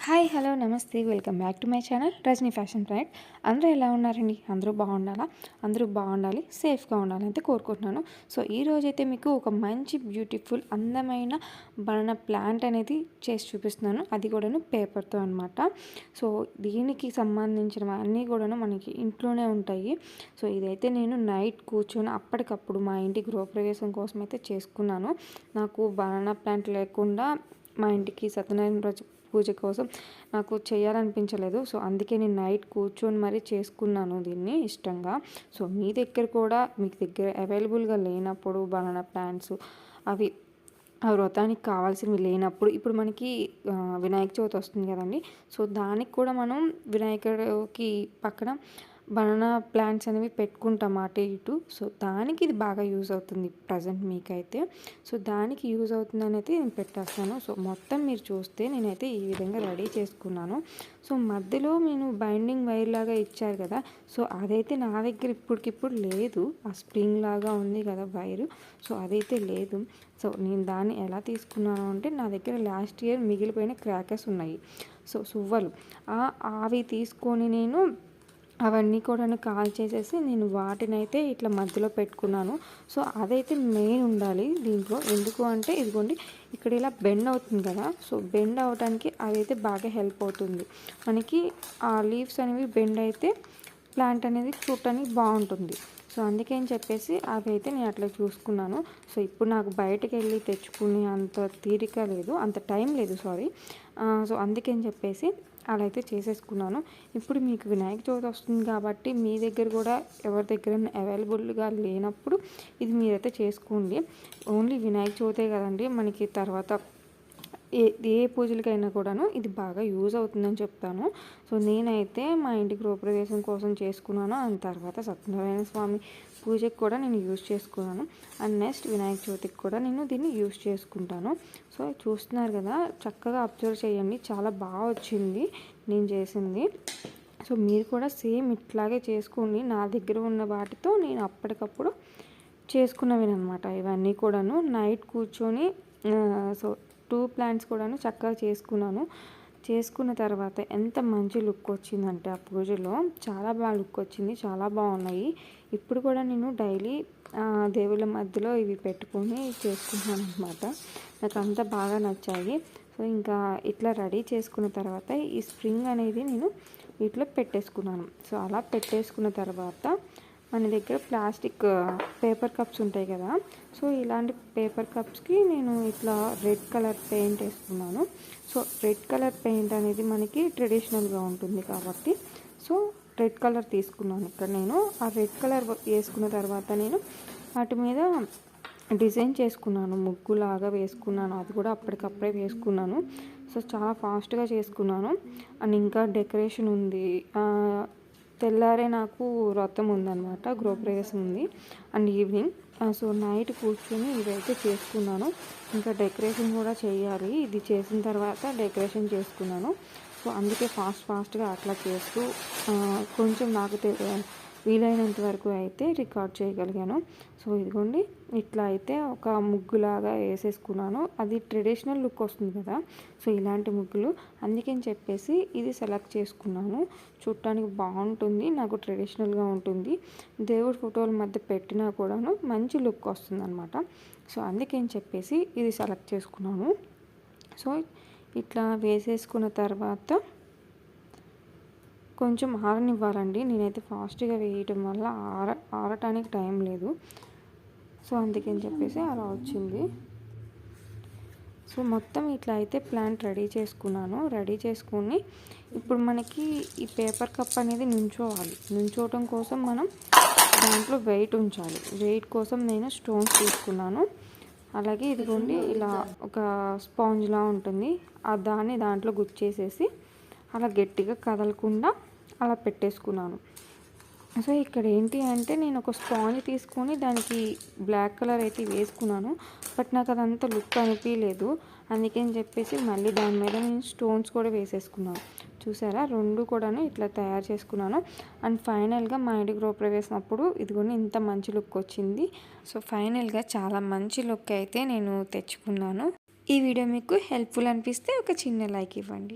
Hi hello నమస్తే welcome back to my channel Rajani fashion planet. అందరూ ఎలా ఉన్నారండి? అందరూ బాగుండాలా? అందరూ బాగుండాలి, సేఫ్గా ఉండాలి అయితే కోరుకుంటున్నాను. సో ఈరోజైతే మీకు ఒక మంచి బ్యూటిఫుల్ అందమైన బనానా ప్లాంట్ అనేది చేసి చూపిస్తున్నాను. అది కూడాను పేపర్తో అనమాట. సో దీనికి సంబంధించిన అన్నీ కూడాను మనకి ఇంట్లోనే ఉంటాయి. సో ఇదైతే నేను నైట్ కూర్చొని అప్పటికప్పుడు మా ఇంటి గృహప్రవేశం కోసం అయితే చేసుకున్నాను. నాకు బనానా ప్లాంట్ లేకుండా మా ఇంటికి సత్యనారాయణ రోజు పూజ కోసం నాకు చేయాలనిపించలేదు. సో అందుకే నేను నైట్ కూర్చొని మరీ చేసుకున్నాను దీన్ని ఇష్టంగా. సో మీ దగ్గర కూడా మీకు దగ్గర అవైలబుల్గా లేనప్పుడు బనానా ప్లాంట్స్ అవి ఆ వ్రతానికి కావాల్సినవి లేనప్పుడు ఇప్పుడు మనకి వినాయక చవితి వస్తుంది కదండి. సో దానికి కూడా మనం వినాయకుడికి పక్కన బనానా ప్లాంట్స్ అనేవి పెట్టుకుంటాం అటు ఇటు. సో దానికి ఇది బాగా యూజ్ అవుతుంది ప్రజెంట్ మీకైతే. సో దానికి యూజ్ అవుతుందని అయితే నేను పెట్టేస్తాను. సో మొత్తం మీరు చూస్తే నేనైతే ఈ విధంగా రెడీ చేసుకున్నాను. సో మధ్యలో నేను బైండింగ్ వైర్ లాగా ఇచ్చారు కదా, సో అదైతే నా దగ్గర ఇప్పటికిప్పుడు లేదు. ఆ స్ప్రింగ్ లాగా ఉంది కదా వైరు, సో అదైతే లేదు. సో నేను దాన్ని ఎలా తీసుకున్నాను అంటే నా దగ్గర లాస్ట్ ఇయర్ మిగిలిపోయిన క్రాకర్స్ ఉన్నాయి. సో సువ్వలు అవి తీసుకొని నేను అవన్నీ కూడాను కాల్ చేసేసి నేను వాటినైతే ఇట్లా మధ్యలో పెట్టుకున్నాను. సో అదైతే మెయిన్ ఉండాలి దీంట్లో. ఎందుకు అంటే ఇదిగోండి ఇక్కడ ఇలా బెండ్ అవుతుంది కదా, సో బెండ్ అవడానికి అదైతే బాగా హెల్ప్ అవుతుంది మనకి. ఆ లీవ్స్ అనేవి బెండ్ అయితే ప్లాంట్ అనేది చూడటానికి బాగుంటుంది. సో అందుకని చెప్పేసి అవి అయితే నేను అట్లా చూసుకున్నాను. సో ఇప్పుడు నాకు బయటకు వెళ్ళి తెచ్చుకునే అంత తీరిక లేదు, అంత టైం లేదు, సారీ. సో అందుకని చెప్పేసి అలా అయితే చేసేసుకున్నాను. ఇప్పుడు మీకు వినాయక చవితి వస్తుంది కాబట్టి మీ దగ్గర కూడా ఎవరి దగ్గర అవైలబుల్గా లేనప్పుడు ఇది మీరైతే చేసుకోండి. ఓన్లీ వినాయక చవితే కదండి, మనకి తర్వాత ఏ పూజలకైనా కూడాను ఇది బాగా యూజ్ అవుతుందని చెప్తాను. సో నేనైతే మా ఇంటి గృహప్రవేశం కోసం చేసుకున్నాను. అండ్ తర్వాత సత్యనారాయణ స్వామి పూజకి కూడా నేను యూజ్ చేసుకున్నాను. అండ్ నెక్స్ట్ వినాయక చవితికి కూడా నేను దీన్ని యూజ్ చేసుకుంటాను. సో చూస్తున్నారు కదా, చక్కగా అబ్జర్వ్ చేయండి, చాలా బాగా వచ్చింది నేను చేసింది. సో మీరు కూడా సేమ్ ఇట్లాగే చేసుకోండి. నా దగ్గర ఉన్న వాటితో నేను అప్పటికప్పుడు చేసుకున్నవినమాట ఇవన్నీ కూడాను. నైట్ కూర్చొని సో 2 ప్లాంట్స్ కూడాను చక్కగా చేసుకున్న తర్వాత ఎంత మంచి లుక్ వచ్చిందంటే ఆ పూజలో చాలా బాగా లుక్ వచ్చింది, చాలా బాగున్నాయి. ఇప్పుడు కూడా నేను డైలీ దేవుళ్ళ మధ్యలో ఇవి పెట్టుకొని చేసుకుంటున్నాను అనమాట. నాకు అంత బాగా నచ్చాయి. సో ఇంకా ఇట్లా రెడీ చేసుకున్న తర్వాత ఈ స్ప్రింగ్ అనేది నేను వీటిలో పెట్టేసుకున్నాను. సో అలా పెట్టేసుకున్న తర్వాత మన దగ్గర ప్లాస్టిక్ పేపర్ కప్స్ ఉంటాయి కదా, సో ఇలాంటి పేపర్ కప్స్కి నేను ఇట్లా రెడ్ కలర్ పెయింట్ వేసుకున్నాను. సో రెడ్ కలర్ పెయింట్ అనేది మనకి ట్రెడిషనల్గా ఉంటుంది కాబట్టి సో రెడ్ కలర్ తీసుకున్నాను. ఇక్కడ నేను ఆ రెడ్ కలర్ వేసుకున్న తర్వాత నేను వాటి మీద డిజైన్ చేసుకున్నాను, ముగ్గులాగా వేసుకున్నాను. అది కూడా అప్పటికప్పుడే వేసుకున్నాను. సో చాలా ఫాస్ట్గా చేసుకున్నాను. అండ్ ఇంకా డెకరేషన్ ఉంది. తెల్లారే నాకు వ్రతం ఉందన్నమాట, గృహప్రవేశం ఉంది అండ్ ఈవినింగ్. సో నైట్ కూర్చొని ఇదైతే చేసుకున్నాను. ఇంకా డెకరేషన్ కూడా చేయాలి, ఇది చేసిన తర్వాత డెకరేషన్ చేసుకున్నాను. సో అందుకే ఫాస్ట్గా అట్లా చేస్తూ కొంచెం నాకు వీలైనంత వరకు అయితే రికార్డ్ చేయగలిగాను. సో ఇదిగోండి ఇట్లా అయితే ఒక ముగ్గులాగా వేసేసుకున్నాను. అది ట్రెడిషనల్ లుక్ వస్తుంది కదా, సో ఇలాంటి ముగ్గులు అందుకని చెప్పేసి ఇది సెలెక్ట్ చేసుకున్నాను. చూడటానికి బాగుంటుంది, నాకు ట్రెడిషనల్గా ఉంటుంది. దేవుడి ఫోటోల మధ్య పెట్టినా కూడాను మంచి లుక్ వస్తుంది అనమాట. సో అందుకని చెప్పేసి ఇది సెలెక్ట్ చేసుకున్నాను. సో ఇట్లా వేసేసుకున్న తర్వాత కొంచెం ఆరనివ్వాలండి. నేనైతే ఫాస్ట్గా వేయటం వల్ల ఆరటానికి టైం లేదు. సో అందుకని చెప్పేసి అలా వచ్చింది. సో మొత్తం ఇట్లా అయితే ప్లాంట్ రెడీ చేసుకున్నాను. రెడీ చేసుకుని ఇప్పుడు మనకి ఈ పేపర్ కప్ అనేది నుంచోవటం కోసం మనం దాంట్లో వెయిట్ ఉంచాలి. వెయిట్ కోసం నేను స్టోన్స్ తీసుకున్నాను. అలాగే ఇదిగోండి ఇలా ఒక స్పాంజ్లా ఉంటుంది, దాన్ని దాంట్లో గుచ్చేసేసి అలా గట్టిగా కదలకుండా అలా పెట్టేసుకున్నాను. సో ఇక్కడ ఏంటి అంటే నేను ఒక స్పాంజ్ తీసుకొని దానికి బ్లాక్ కలర్ అయితే వేసుకున్నాను. బట్ నాకు అదంతా లుక్ అనిపించలేదు. అందుకని చెప్పేసి మళ్ళీ దాని మీద నేను స్టోన్స్ కూడా వేసేసుకున్నాను. చూసారా, 2 కూడాను ఇట్లా తయారు చేసుకున్నాను. అండ్ ఫైనల్గా మా ఇంటి గృహప్రవేశం అప్పుడు ఇదిగోండి ఇంత మంచి లుక్ వచ్చింది. సో ఫైనల్గా చాలా మంచి లుక్ అయితే నేను తెచ్చుకున్నాను. ఈ వీడియో మీకు హెల్ప్ఫుల్ అనిపిస్తే ఒక చిన్న లైక్ ఇవ్వండి.